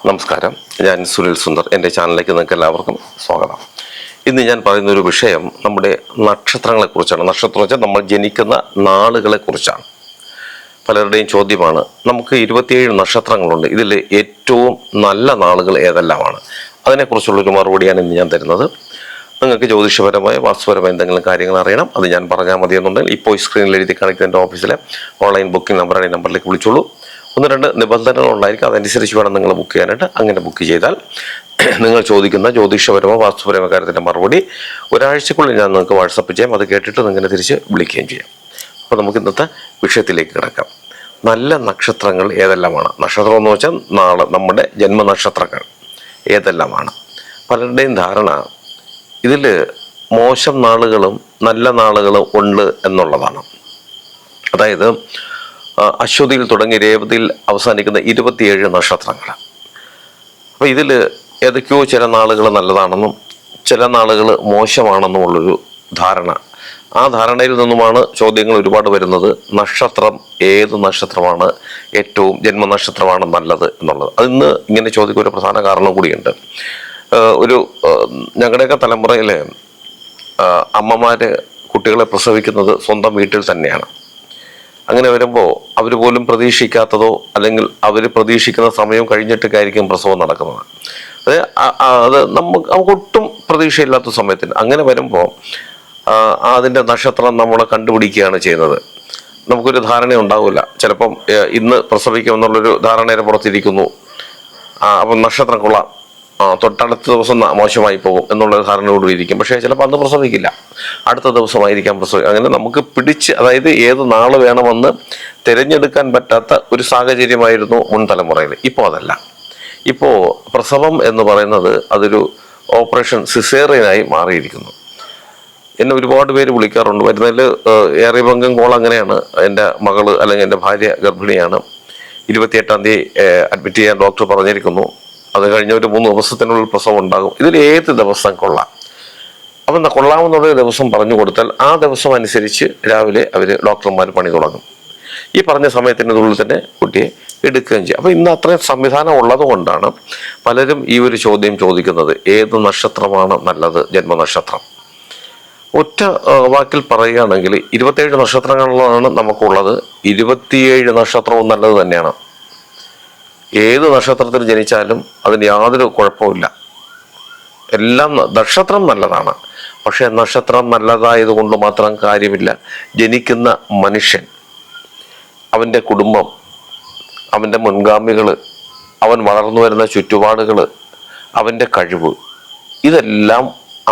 നമസ്കാരം, ഞാൻ സുനിൽ സുന്ദർ. എൻ്റെ ചാനലിലേക്ക് നിങ്ങൾക്ക് എല്ലാവർക്കും സ്വാഗതം. ഇന്ന് ഞാൻ പറയുന്ന ഒരു വിഷയം നമ്മുടെ നക്ഷത്രങ്ങളെക്കുറിച്ചാണ്. നക്ഷത്രം വെച്ചാൽ നമ്മൾ ജനിക്കുന്ന നാളുകളെക്കുറിച്ചാണ്. പലരുടെയും ചോദ്യമാണ്, നമുക്ക് 27 നക്ഷത്രങ്ങളുണ്ട്, ഇതിൽ ഏറ്റവും നല്ല നാളുകൾ ഏതെല്ലാമാണ്? അതിനെക്കുറിച്ചുള്ളൊരു മറുപടിയാണ് ഇന്ന് ഞാൻ തരുന്നത്. നിങ്ങൾക്ക് ജ്യോതിഷപരമായ വാസ്തുപരമായ എന്തെങ്കിലും കാര്യങ്ങൾ അറിയണം, അത് ഞാൻ പറഞ്ഞാൽ മതി എന്നുണ്ടെങ്കിൽ ഇപ്പോൾ സ്ക്രീനിൽ എഴുതി കാണിക്കുന്ന എൻ്റെ ഓഫീസിലെ ഓൺലൈൻ ബുക്കിംഗ് നമ്പറാണ്. ഈ നമ്പറിലേക്ക് വിളിച്ചോളൂ. 1-2 നിബന്ധനകൾ ഉണ്ടായിരിക്കും, അതനുസരിച്ച് വേണം നിങ്ങൾ ബുക്ക് ചെയ്യാനായിട്ട്. അങ്ങനെ ബുക്ക് ചെയ്താൽ നിങ്ങൾ ചോദിക്കുന്ന ജ്യോതിഷപരമോ വാസ്തുപരമോ കാര്യത്തിൻ്റെ മറുപടി ഒരാഴ്ചക്കുള്ളിൽ ഞാൻ നിങ്ങൾക്ക് വാട്സപ്പ് ചെയ്യാം. അത് കേട്ടിട്ട് നിങ്ങളെ തിരിച്ച് വിളിക്കുകയും ചെയ്യാം. അപ്പോൾ നമുക്ക് ഇന്നത്തെ വിഷയത്തിലേക്ക് കിടക്കാം. നല്ല നക്ഷത്രങ്ങൾ ഏതെല്ലാമാണ്? നക്ഷത്രം എന്ന് വെച്ചാൽ നാളെ നമ്മുടെ ജന്മനക്ഷത്രങ്ങൾ ഏതെല്ലാമാണ്? പലരുടെയും ധാരണ ഇതിൽ മോശം നാളുകളും നല്ല നാളുകളും ഉണ്ട് എന്നുള്ളതാണ്. അതായത് അശ്വതിയിൽ തുടങ്ങി രേവതിയിൽ അവസാനിക്കുന്ന 27 നക്ഷത്രങ്ങൾ. അപ്പോൾ ഇതിൽ ഏതൊക്കെയോ ചില നാളുകൾ നല്ലതാണെന്നും ചില നാളുകൾ മോശമാണെന്നുമുള്ളൊരു ധാരണ. ആ ധാരണയിൽ നിന്നുമാണ് ചോദ്യങ്ങൾ ഒരുപാട് വരുന്നത്. നക്ഷത്രം, ഏത് നക്ഷത്രമാണ് ഏറ്റവും ജന്മനക്ഷത്രമാണ് നല്ലത് എന്നുള്ളത്. അതിന്ന് ഇങ്ങനെ ചോദിക്കാൻ ഒരു പ്രധാന കാരണം കൂടിയുണ്ട്. ഞങ്ങളുടെയൊക്കെ തലമുറയിലെ അമ്മമാര് കുട്ടികളെ പ്രസവിക്കുന്നത് സ്വന്തം വീട്ടിൽ തന്നെയാണ്. അങ്ങനെ വരുമ്പോൾ അവർ പോലും പ്രതീക്ഷിക്കാത്തതോ അല്ലെങ്കിൽ അവർ പ്രതീക്ഷിക്കുന്ന സമയം കഴിഞ്ഞിട്ടൊക്കെ ആയിരിക്കും പ്രസവം നടക്കുന്നത്. അത് നമുക്ക് ഒട്ടും പ്രതീക്ഷയില്ലാത്ത സമയത്തിന് അങ്ങനെ വരുമ്പോൾ അതിൻ്റെ നക്ഷത്രം നമ്മൾ കണ്ടുപിടിക്കുകയാണ് ചെയ്യുന്നത്. നമുക്കൊരു ധാരണ ഉണ്ടാവില്ല. ചിലപ്പം ഇന്ന് പ്രസവിക്കുമെന്നുള്ളൊരു ധാരണയുടെ പുറത്തിരിക്കുന്നു. അപ്പം നക്ഷത്രം കൊള്ളാം, തൊട്ടടുത്ത ദിവസം മോശമായി പോകും എന്നുള്ളൊരു ധാരണയോടുകൂടി ഇരിക്കും. പക്ഷേ ചിലപ്പോൾ അന്ന് പ്രസവിക്കില്ല, അടുത്ത ദിവസമായിരിക്കാം പ്രസവിക്കുക. അങ്ങനെ നമുക്ക് അതായത് ഏത് നാള് വേണമെന്ന് തിരഞ്ഞെടുക്കാൻ പറ്റാത്ത ഒരു സാഹചര്യമായിരുന്നു മുൻ തലമുറയിൽ. ഇപ്പോൾ അതല്ല. ഇപ്പോൾ പ്രസവം എന്ന് പറയുന്നത് അതൊരു ഓപ്പറേഷൻ സിസേറിയനായി മാറിയിരിക്കുന്നു. എന്നെ ഒരുപാട് പേര് വിളിക്കാറുണ്ട്. വരുന്നതിൽ ഏറെ പങ്കും കോൾ അങ്ങനെയാണ്. എൻ്റെ മകള് അല്ലെങ്കിൽ എൻ്റെ ഭാര്യ ഗർഭിണിയാണ്, 28-ാം തീയതി അഡ്മിറ്റ് ചെയ്യാൻ ഡോക്ടർ പറഞ്ഞിരിക്കുന്നു, അത് കഴിഞ്ഞ ഒരു 3 ദിവസത്തിനുള്ളിൽ പ്രസവം ഉണ്ടാകും, ഇതിൽ ഏത് ദിവസം കൊള്ളാം. അപ്പം കൊള്ളാമെന്നുള്ളൊരു ദിവസം പറഞ്ഞു കൊടുത്താൽ ആ ദിവസം അനുസരിച്ച് രാവിലെ ഡോക്ടർമാർ പണി തുടങ്ങും. ഈ പറഞ്ഞ സമയത്തിനുള്ളിൽ തന്നെ കുട്ടിയെ എടുക്കുകയും ചെയ്യും. അപ്പം ഇന്ന് അത്രയും സംവിധാനം ഉള്ളത് കൊണ്ടാണ് പലരും ഈ ഒരു ചോദ്യം ചോദിക്കുന്നത്, ഏത് നക്ഷത്രമാണ് നല്ലത് ജന്മനക്ഷത്രം? ഒറ്റ വാക്കിൽ പറയുകയാണെങ്കിൽ 27 നക്ഷത്രങ്ങളിലാണ് നമുക്കുള്ളത്. 27 നക്ഷത്രവും നല്ലത് തന്നെയാണ്. ഏത് നക്ഷത്രത്തിൽ ജനിച്ചാലും അതിന് യാതൊരു കുഴപ്പമില്ല. എല്ലാം നക്ഷത്രം നല്ലതാണ്. പക്ഷെ നക്ഷത്രം നല്ലതായത് കൊണ്ട് മാത്രം കാര്യമില്ല. ജനിക്കുന്ന മനുഷ്യൻ, അവൻ്റെ കുടുംബം, അവൻ്റെ മുൻഗാമികൾ, അവൻ വളർന്നു വരുന്ന ചുറ്റുപാടുകൾ, അവൻ്റെ കഴിവ്, ഇതെല്ലാം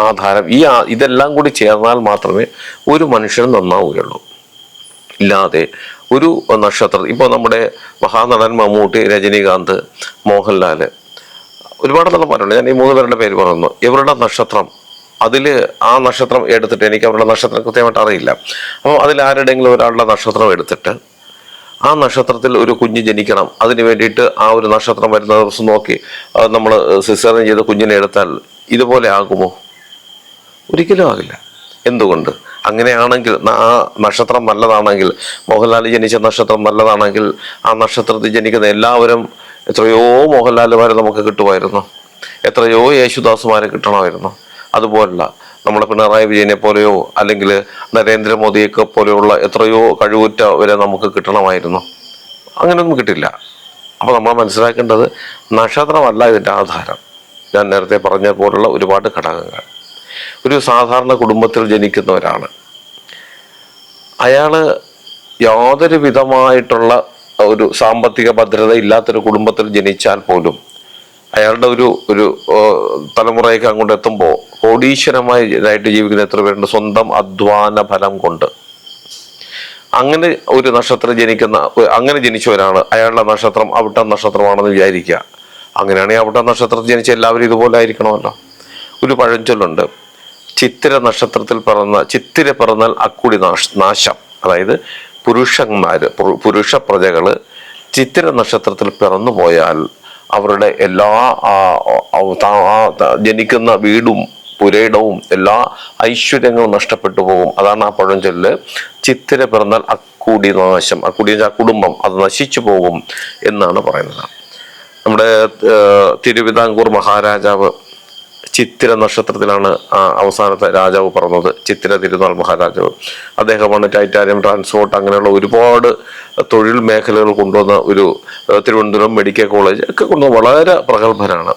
ആധാരം. ഇതെല്ലാം കൂടി ചേർന്നാൽ മാത്രമേ ഒരു മനുഷ്യൻ നന്നാവുകയുള്ളൂ. ഇല്ലാതെ ഒരു നക്ഷത്രം, ഇപ്പോൾ നമ്മുടെ മഹാനടൻ മമ്മൂട്ടി, രജനീകാന്ത്, മോഹൻലാൽ, ഒരുപാട് നടന്മാരുണ്ട്. ഞാൻ ഈ 3 പേരുടെ പേര് പറയുന്നു. ഇവരുടെ നക്ഷത്രം, അതിൽ ആ നക്ഷത്രം എടുത്തിട്ട്, എനിക്ക് അവരുടെ നക്ഷത്രം കൃത്യമായിട്ട് അറിയില്ല, അപ്പോൾ അതിൽ ആരുടെയെങ്കിലും ഒരാളുടെ നക്ഷത്രം എടുത്തിട്ട് ആ നക്ഷത്രത്തിൽ ഒരു കുഞ്ഞ് ജനിക്കണം, അതിന് വേണ്ടിയിട്ട് ആ ഒരു നക്ഷത്രം വരുന്ന ദിവസം നോക്കി നമ്മൾ സിസേറിയൻ ചെയ്ത് കുഞ്ഞിനെ എടുത്താൽ ഇതുപോലെ ആകുമോ? ഒരിക്കലും ആകില്ല. എന്തുകൊണ്ട്? അങ്ങനെയാണെങ്കിൽ ആ നക്ഷത്രം നല്ലതാണെങ്കിൽ, മോഹൻലാൽ ജനിച്ച നക്ഷത്രം നല്ലതാണെങ്കിൽ, ആ നക്ഷത്രത്തിൽ ജനിക്കുന്ന എല്ലാവരും, എത്രയോ മോഹൻലാലുമാരെ നമുക്ക് കിട്ടുമായിരുന്നു, എത്രയോ യേശുദാസുമാരെ കിട്ടണമായിരുന്നു. അതുപോലുള്ള നമ്മളെ പിണറായി വിജയനെ പോലെയോ അല്ലെങ്കിൽ നരേന്ദ്രമോദിയൊക്കെ പോലെയുള്ള എത്രയോ കഴിവുറ്റവരെ നമുക്ക് കിട്ടണമായിരുന്നു. അങ്ങനെയൊന്നും കിട്ടില്ല. അപ്പോൾ നമ്മൾ മനസ്സിലാക്കേണ്ടത് നക്ഷത്രമല്ല ഇതിൻ്റെ ആധാരം. ഞാൻ നേരത്തെ പറഞ്ഞ പോലുള്ള ഒരുപാട് ഘടകങ്ങൾ. ഒരു സാധാരണ കുടുംബത്തിൽ ജനിക്കുന്ന ഒരാൾ, അയാൾ യാതൊരു വിധമായിട്ടുള്ള ഒരു സാമ്പത്തിക ഭദ്രത ഇല്ലാത്തൊരു കുടുംബത്തിൽ ജനിച്ചാൽ പോലും അയാളുടെ ഒരു തലമുറയൊക്കെ അങ്ങോട്ട് എത്തുമ്പോൾ കോടീശ്വരമായി ഇതായിട്ട് ജീവിക്കുന്ന എത്ര പേരുണ്ട് സ്വന്തം അധ്വാന ഫലം കൊണ്ട്. അങ്ങനെ ഒരു നക്ഷത്രം അങ്ങനെ ജനിച്ചവരാണ്. അയാളുടെ നക്ഷത്രം അവിട്ട നക്ഷത്രമാണെന്ന് വിചാരിക്കുക. അങ്ങനെയാണെങ്കിൽ അവിട്ട നക്ഷത്രത്തിൽ ജനിച്ച എല്ലാവരും ഇതുപോലെ ആയിരിക്കണമല്ലോ. ഒരു പഴഞ്ചൊല്ലുണ്ട്, ചിത്തിര പിറന്നാൽ അക്കുടി നാശം. അതായത് പുരുഷ പ്രജകള് ചിത്തിര നക്ഷത്രത്തിൽ പിറന്നു പോയാൽ അവരുടെ എല്ലാ ജനിക്കുന്ന വീടും പുരയിടവും എല്ലാ ഐശ്വര്യങ്ങളും നഷ്ടപ്പെട്ടു പോകും. അതാണ് ആ പഴഞ്ചൊല്ല്. ചിത്തിര പിറന്നാൽ അക്കുടി നാശം. അക്കുടി ആ കുടുംബം, അത് നശിച്ചു പോകും എന്നാണ് പറയുന്നത്. നമ്മുടെ തിരുവിതാംകൂർ മഹാരാജാവ് ചിത്തിര നക്ഷത്രത്തിലാണ് അവസാനത്തെ രാജാവ് പറഞ്ഞത്. ചിത്തിര തിരുനാൾ മഹാരാജാവ് അദ്ദേഹമാണ് ടൈറ്റാനിയം ട്രാൻസ്പോർട്ട് അങ്ങനെയുള്ള ഒരുപാട് തൊഴിൽ മേഖലകൾ കൊണ്ടുവന്ന ഒരു തിരുവനന്തപുരം മെഡിക്കൽ കോളേജ് ഒക്കെ കൊണ്ടുവന്ന വളരെ പ്രഗത്ഭനാണ്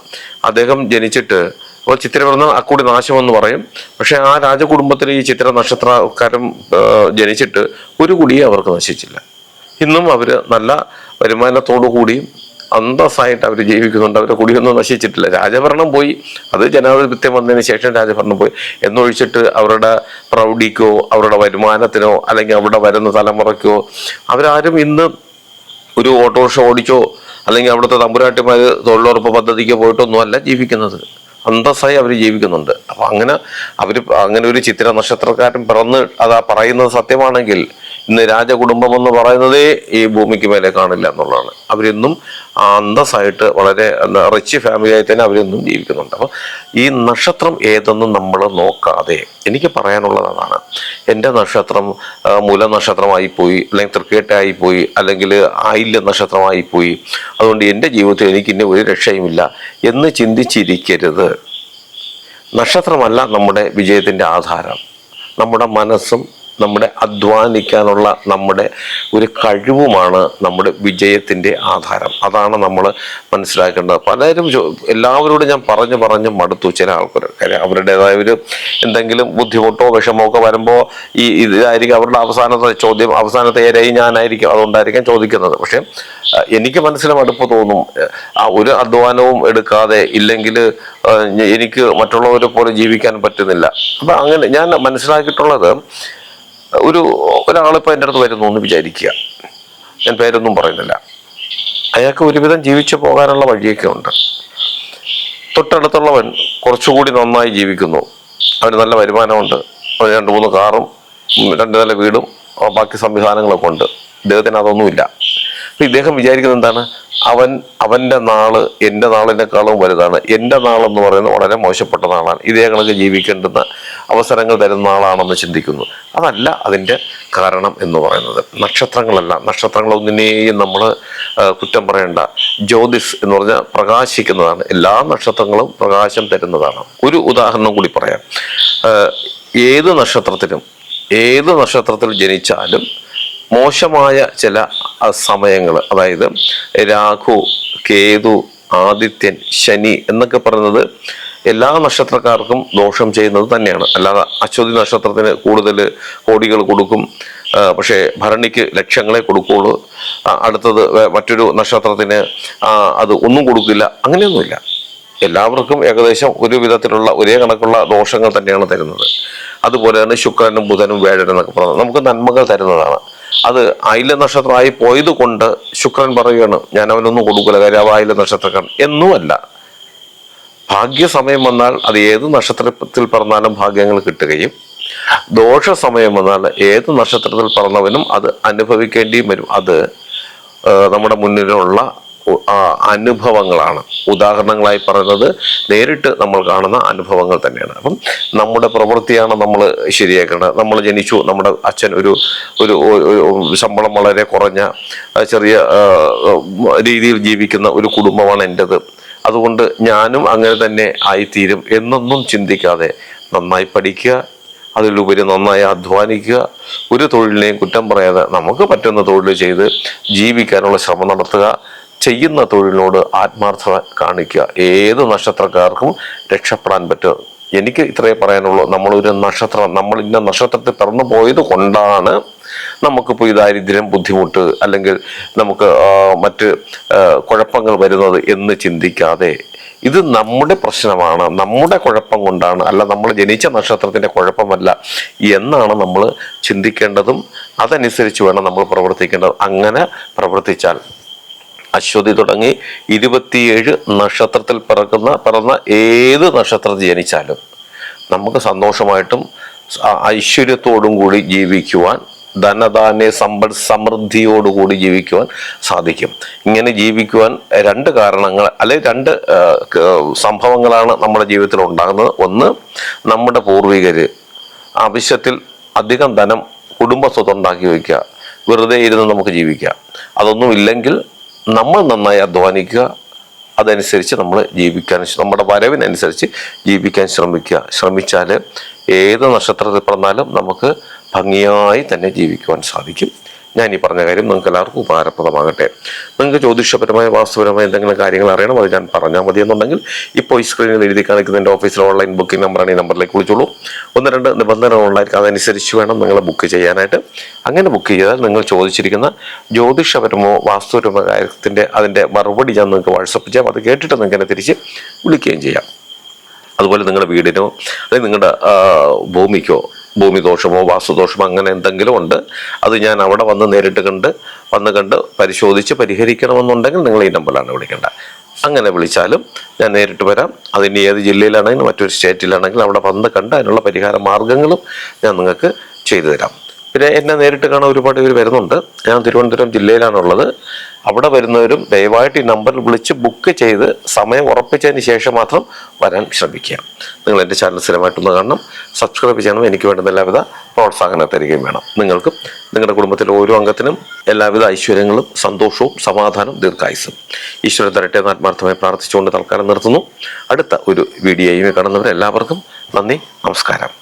അദ്ദേഹം. ജനിച്ചിട്ട് അപ്പോൾ ചിത്തിര പറഞ്ഞാൽ അക്കൂടി നാശമെന്ന് പറയും. പക്ഷെ ആ രാജകുടുംബത്തിൽ ഈ ചിത്തിര നക്ഷത്രക്കാരും ജനിച്ചിട്ട് ഒരു കുടിയെ അവർക്ക് നശിച്ചില്ല. ഇന്നും അവർ നല്ല വരുമാനത്തോടു കൂടിയും അന്തസ്സായിട്ട് അവർ ജീവിക്കുന്നുണ്ട്. അവരുടെ കുടിയൊന്നും നശിച്ചിട്ടില്ല. രാജഭരണം പോയി, അത് ജനാധിപത്യം വന്നതിന് ശേഷം രാജഭരണം പോയി എന്നൊഴിച്ചിട്ട് അവരുടെ പ്രൗഢിക്കോ അവരുടെ വരുമാനത്തിനോ അല്ലെങ്കിൽ അവിടെ വരുന്ന തലമുറയ്ക്കോ അവരാരും ഇന്ന് ഒരു ഓട്ടോറിക്ഷ ഓടിച്ചോ അല്ലെങ്കിൽ അവിടുത്തെ തമ്പുരാട്ടിമാർ തൊഴിലുറപ്പ് പദ്ധതിക്ക് പോയിട്ടൊന്നും അല്ല ജീവിക്കുന്നത്. അന്തസ്സായി അവർ ജീവിക്കുന്നുണ്ട്. അപ്പൊ അങ്ങനെ ഒരു ചിത്തിര നക്ഷത്രക്കാരൻ പിറന്ന് അതാ പറയുന്നത് സത്യമാണെങ്കിൽ ഇന്ന് രാജകുടുംബം എന്ന് പറയുന്നതേ ഈ ഭൂമിക്ക് മേലെ കാണില്ല എന്നുള്ളതാണ്. അവരെന്നും അന്തസ്സായിട്ട് വളരെ റിച്ച് ഫാമിലിയായി തന്നെ അവരെന്നും ജീവിക്കുന്നുണ്ട്. അപ്പൊ ഈ നക്ഷത്രം ഏതെന്നും നമ്മൾ നോക്കാതെ എനിക്ക് പറയാനുള്ളത് അതാണ്. എൻ്റെ നക്ഷത്രം മൂല നക്ഷത്രമായി പോയി, അല്ലെങ്കിൽ തൃക്കേട്ടയായി പോയി, അല്ലെങ്കിൽ ആയില്യ നക്ഷത്രമായി പോയി, അതുകൊണ്ട് എൻ്റെ ജീവിതത്തിൽ എനിക്ക് ഇനി ഒരു രക്ഷയുമില്ല എന്ന് ചിന്തിച്ചിരിക്കരുത്. നക്ഷത്രമല്ല നമ്മുടെ വിജയത്തിൻ്റെ ആധാരം. നമ്മുടെ മനസ്സും നമ്മുടെ അധ്വാനിക്കാനുള്ള നമ്മുടെ ഒരു കഴിവുമാണ് നമ്മുടെ വിജയത്തിൻ്റെ ആധാരം. അതാണ് നമ്മൾ മനസ്സിലാക്കേണ്ടത്. പലരും എല്ലാവരോടും ഞാൻ പറഞ്ഞു മടുത്തു. ചില ആൾക്കാർ കാര്യം അവരുടേതായ ഒരു എന്തെങ്കിലും ബുദ്ധിമുട്ടോ വിഷമോ ഒക്കെ വരുമ്പോൾ ഇതായിരിക്കും അവരുടെ അവസാനത്തെ ചോദ്യം, അവസാനത്തെ ഇരയി ഞാനായിരിക്കും, അതുകൊണ്ടായിരിക്കാം ചോദിക്കുന്നത്. പക്ഷെ എനിക്ക് മനസ്സിലും മടുപ്പ് തോന്നും. ഒരു അധ്വാനവും എടുക്കാതെ ഇല്ലെങ്കിൽ എനിക്ക് മറ്റുള്ളവരെ പോലെ ജീവിക്കാൻ പറ്റുന്നില്ല. അപ്പം അങ്ങനെ ഞാൻ മനസ്സിലാക്കിയിട്ടുള്ളത്, ഒരാളിപ്പോൾ എൻ്റെ അടുത്ത് വരുന്നു എന്ന് വിചാരിക്കുക, ഞാൻ പേരൊന്നും പറയുന്നില്ല, അയാൾക്ക് ഒരുവിധം ജീവിച്ചു പോകാനുള്ള വഴിയൊക്കെ ഉണ്ട്. തൊട്ടടുത്തുള്ളവൻ കുറച്ചുകൂടി നന്നായി ജീവിക്കുന്നു, അവന് നല്ല വരുമാനമുണ്ട്, അവന് 2-3 കാറും 2 നില വീടും ബാക്കി സംവിധാനങ്ങളൊക്കെ ഉണ്ട്. ഇദ്ദേഹത്തിന് അതൊന്നുമില്ല. അപ്പൊ ഇദ്ദേഹം വിചാരിക്കുന്നത് എന്താണ്? അവൻ്റെ നാള് എൻ്റെ നാളിനേക്കാളും വലുതാണ്. എൻ്റെ നാളെന്ന് പറയുന്നത് വളരെ മോശപ്പെട്ട നാളാണ്, ഇതേ കണക്ക് ജീവിക്കേണ്ടുന്ന അവസരങ്ങൾ തരുന്ന ആളാണെന്ന് ചിന്തിക്കുന്നു. അതല്ല അതിൻ്റെ കാരണം എന്ന് പറയുന്നത്. നക്ഷത്രങ്ങളൊന്നിനെയും നമ്മൾ കുറ്റം പറയേണ്ട. ജ്യോതിസ് എന്ന് പറഞ്ഞാൽ പ്രകാശിക്കുന്നതാണ്. എല്ലാ നക്ഷത്രങ്ങളും പ്രകാശം തരുന്നതാണ്. ഒരു ഉദാഹരണം കൂടി പറയാം. ഏത് നക്ഷത്രത്തിൽ ജനിച്ചാലും മോശമായ ചില സമയങ്ങൾ, അതായത് രാഹു, കേതു, ആദിത്യൻ, ശനി എന്നൊക്കെ പറയുന്നത് എല്ലാ നക്ഷത്രക്കാർക്കും ദോഷം ചെയ്യുന്നത് തന്നെയാണ്. അല്ലാതെ അശ്വതി നക്ഷത്രത്തിന് കൂടുതൽ കോടികൾ കൊടുക്കും, പക്ഷേ ഭരണിക്ക് ലക്ഷങ്ങളെ കൊടുക്കുള്ളൂ. അടുത്തത് മറ്റൊരു നക്ഷത്രത്തിന് അത് ഒന്നും കൊടുക്കില്ല. അങ്ങനെയൊന്നുമില്ല. എല്ലാവർക്കും ഏകദേശം ഒരു വിധത്തിലുള്ള ഒരേ കണക്കുള്ള ദോഷങ്ങൾ തന്നെയാണ് തരുന്നത്. അതുപോലെ തന്നെ ശുക്രനും ബുധനും വ്യാഴനും എന്നൊക്കെ പറയുന്നത് നമുക്ക് നന്മകൾ തരുന്നതാണ്. അത് ആയില്യ നക്ഷത്രമായി പോയത് കൊണ്ട് ശുക്രൻ പറയുകയാണ് ഞാൻ അവനൊന്നും കൊടുക്കില്ല, കാര്യം അവ ആയില്യ നക്ഷത്രക്കാരൻ എന്നുമല്ല. ഭാഗ്യസമയം വന്നാൽ അത് ഏത് നക്ഷത്രത്തിൽ പറഞ്ഞാലും ഭാഗ്യങ്ങൾ കിട്ടുകയും, ദോഷ സമയം വന്നാൽ ഏത് നക്ഷത്രത്തിൽ പറഞ്ഞവനും അത് അനുഭവിക്കേണ്ടിയും വരും. അത് നമ്മുടെ മുന്നിലുള്ള അനുഭവങ്ങളാണ്. ഉദാഹരണങ്ങളായി പറയുന്നത് നേരിട്ട് നമ്മൾ കാണുന്ന അനുഭവങ്ങൾ തന്നെയാണ്. അപ്പം നമ്മുടെ പ്രവൃത്തിയാണ് നമ്മൾ ശരിയാക്കേണ്ടത്. നമ്മൾ ജനിച്ചു, നമ്മുടെ അച്ഛൻ ഒരു ശമ്പളം വളരെ കുറഞ്ഞ ചെറിയ രീതിയിൽ ജീവിക്കുന്ന ഒരു കുടുംബമാണ് എൻ്റെത്, അതുകൊണ്ട് ഞാനും അങ്ങനെ തന്നെ ആയിത്തീരും എന്നൊന്നും ചിന്തിക്കാതെ നന്നായി പഠിക്കുക, അതിലുപരി നന്നായി അധ്വാനിക്കുക, ഒരു തൊഴിലിനെയും കുറ്റം പറയാതെ നമുക്ക് പറ്റുന്ന തൊഴിൽ ചെയ്ത് ജീവിക്കാനുള്ള ശ്രമം നടത്തുക, ചെയ്യുന്ന തൊഴിലിനോട് ആത്മാർത്ഥത കാണിക്കുക. ഏത് നക്ഷത്രക്കാർക്കും രക്ഷപ്പെടാൻ പറ്റും. എനിക്ക് ഇത്രയേ പറയാനുള്ളൂ. നമ്മൾ ഇന്ന നക്ഷത്രത്തിൽ പിറന്നു പോയത് കൊണ്ടാണ് നമുക്കിപ്പോൾ ഈ ദാരിദ്ര്യം, ബുദ്ധിമുട്ട് അല്ലെങ്കിൽ നമുക്ക് മറ്റ് കുഴപ്പങ്ങൾ വരുന്നത് എന്ന് ചിന്തിക്കാതെ ഇത് നമ്മുടെ പ്രശ്നമാണ്, നമ്മുടെ കുഴപ്പം കൊണ്ടാണ്, അല്ല നമ്മൾ ജനിച്ച നക്ഷത്രത്തിന്റെ കുഴപ്പമല്ല എന്നാണ് നമ്മൾ ചിന്തിക്കേണ്ടതും അതനുസരിച്ച് വേണം നമ്മൾ പ്രവർത്തിക്കേണ്ടത്. അങ്ങനെ പ്രവർത്തിച്ചാൽ അശ്വതി തുടങ്ങി 27 നക്ഷത്രത്തിൽ പിറന്ന ഏത് നക്ഷത്രത്തിൽ ജനിച്ചാലും നമുക്ക് സന്തോഷമായിട്ടും ഐശ്വര്യത്തോടും കൂടി ജീവിക്കുവാൻ, ധനധാന്യ സമൃദ്ധിയോടുകൂടി ജീവിക്കുവാൻ സാധിക്കും. ഇങ്ങനെ ജീവിക്കുവാൻ 2 കാരണങ്ങൾ അല്ലെങ്കിൽ 2 സംഭവങ്ങളാണ് നമ്മുടെ ജീവിതത്തിൽ ഉണ്ടാകുന്നത്. ഒന്ന്, നമ്മുടെ പൂർവികര് ആവശ്യത്തിൽ അധികം ധനം കുടുംബ സ്വത്തുണ്ടാക്കി വയ്ക്കുക, വെറുതെ ഇരുന്ന് നമുക്ക് ജീവിക്കാം. അതൊന്നും ഇല്ലെങ്കിൽ നമ്മൾ നന്നായി അധ്വാനിക്കുക, അതനുസരിച്ച് നമ്മൾ ജീവിക്കാൻ, നമ്മുടെ വരവിനനുസരിച്ച് ജീവിക്കാൻ ശ്രമിച്ചാൽ ഏത് നക്ഷത്രത്തിൽ പിറന്നാലും നമുക്ക് ഭംഗിയായി തന്നെ ജീവിക്കുവാൻ സാധിക്കും. ഞാൻ ഈ പറഞ്ഞ കാര്യം നിങ്ങൾക്ക് എല്ലാവർക്കും ഉപകാരപ്രദമാകട്ടെ. നിങ്ങൾക്ക് ജ്യോതിഷപരമായ വാസ്തുപരമായ എന്തെങ്കിലും കാര്യങ്ങൾ അറിയണം, അത് ഞാൻ പറഞ്ഞാൽ മതി എന്നുണ്ടെങ്കിൽ ഇപ്പോൾ ഈ സ്ക്രീനിൽ എഴുതി കാണിക്കുന്ന എൻ്റെ ഓഫീസിലെ ഓൺലൈൻ ബുക്കിംഗ് നമ്പറാണ്. ഈ നമ്പറിലേക്ക് വിളിച്ചോളൂ. 1-2 നിബന്ധനകൾ ഉണ്ടായിരിക്കും, അതനുസരിച്ച് വേണം നിങ്ങൾ ബുക്ക് ചെയ്യാനായിട്ട്. അങ്ങനെ ബുക്ക് ചെയ്താൽ നിങ്ങൾ ചോദിച്ചിരിക്കുന്ന ജ്യോതിഷപരമോ വാസ്തുപരമോ കാര്യത്തിൻ്റെ അതിൻ്റെ മറുപടി ഞാൻ നിങ്ങൾക്ക് വാട്സപ്പ് ചെയ്യാം. അത് കേട്ടിട്ട് നിങ്ങൾക്ക് എന്നെ തിരിച്ച് വിളിക്കുകയും ചെയ്യാം. അതുപോലെ നിങ്ങളുടെ വീടിനോ അല്ലെങ്കിൽ നിങ്ങളുടെ ഭൂമിക്കോ ഭൂമിദോഷമോ വാസ്തുദോഷമോ അങ്ങനെ എന്തെങ്കിലും ഉണ്ട്, അത് ഞാൻ അവിടെ വന്ന് നേരിട്ട് കണ്ട് പരിശോധിച്ച് പരിഹരിക്കണമെന്നുണ്ടെങ്കിൽ നിങ്ങൾ ഈ നമ്പറിലാണ് വിളിക്കേണ്ടത്. അങ്ങനെ വിളിച്ചാലും ഞാൻ നേരിട്ട് വരാം. അതിന് ഏത് ജില്ലയിലാണെങ്കിലും മറ്റൊരു സ്റ്റേറ്റിലാണെങ്കിലും അവിടെ വന്ന് കണ്ട് അതിനുള്ള പരിഹാര മാർഗങ്ങളും ഞാൻ നിങ്ങൾക്ക് ചെയ്തു തരാം. പിന്നെ എന്നെ നേരിട്ട് കാണാൻ ഒരുപാട് പേര് വരുന്നുണ്ട്. ഞാൻ തിരുവനന്തപുരം ജില്ലയിലാണുള്ളത്. അവിടെ വരുന്നവരും ദയവായിട്ട് ഈ നമ്പറിൽ വിളിച്ച് ബുക്ക് ചെയ്ത് സമയം ഉറപ്പിച്ചതിന് ശേഷം മാത്രം വരാൻ ശ്രമിക്കുക. നിങ്ങൾ എൻ്റെ ചാനൽ സ്ഥിരമായിട്ടൊന്ന് കാണണം, സബ്സ്ക്രൈബ് ചെയ്യണം. എനിക്ക് വേണ്ടുന്ന എല്ലാവിധ പ്രോത്സാഹനം തരികയും വേണം. നിങ്ങൾക്കും നിങ്ങളുടെ കുടുംബത്തിലെ ഓരോ അംഗത്തിനും എല്ലാവിധ ഐശ്വര്യങ്ങളും സന്തോഷവും സമാധാനവും ദീർഘായുസ്സും ഈശ്വരൻ തരട്ടെ എന്ന് ആത്മാർത്ഥമായി പ്രാർത്ഥിച്ചുകൊണ്ട് തൽക്കാലം നിർത്തുന്നു. അടുത്ത ഒരു വീഡിയോയുമായി കാണുന്നവരെല്ലാവർക്കും നന്ദി, നമസ്കാരം.